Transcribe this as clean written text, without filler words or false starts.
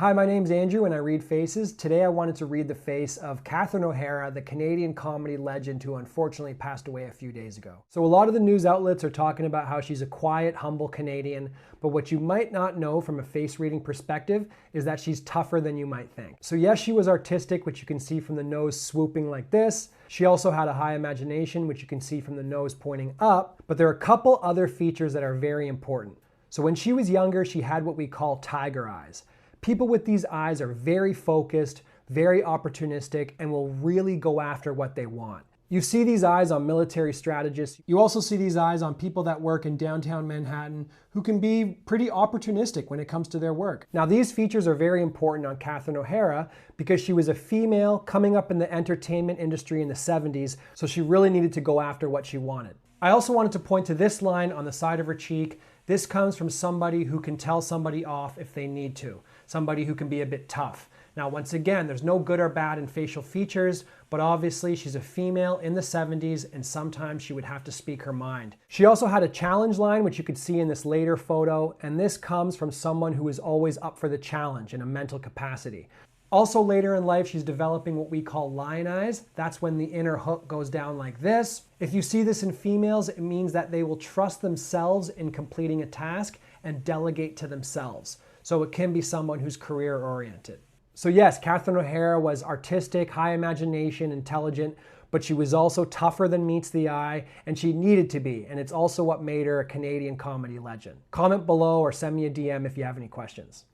Hi, my name's Andrew and I read faces. Today I wanted to read the face of Catherine O'Hara, the Canadian comedy legend who unfortunately passed away a few days ago. So a lot of the news outlets are talking about how she's a quiet, humble Canadian, but what you might not know from a face reading perspective is that she's tougher than you might think. So yes, she was artistic, which you can see from the nose swooping like this. She also had a high imagination, which you can see from the nose pointing up, but there are a couple other features that are very important. So when she was younger, she had what we call tiger eyes. People with these eyes are very focused, very opportunistic, and will really go after what they want. You see these eyes on military strategists. You also see these eyes on people that work in downtown Manhattan who can be pretty opportunistic when it comes to their work. Now, these features are very important on Catherine O'Hara because she was a female coming up in the entertainment industry in the 70s, so she really needed to go after what she wanted. I also wanted to point to this line on the side of her cheek. This comes from somebody who can tell somebody off if they need to, somebody who can be a bit tough. Now, once again, there's no good or bad in facial features, but obviously she's a female in the 70s and sometimes she would have to speak her mind. She also had a challenge line, which you could see in this later photo, and this comes from someone who is always up for the challenge in a mental capacity. Also later in life, she's developing what we call lion eyes. That's when the inner hook goes down like this. If you see this in females, it means that they will trust themselves in completing a task and delegate to themselves. So it can be someone who's career oriented. So yes, Catherine O'Hara was artistic, high imagination, intelligent, but she was also tougher than meets the eye, and she needed to be, and it's also what made her a Canadian comedy legend. Comment below or send me a DM if you have any questions.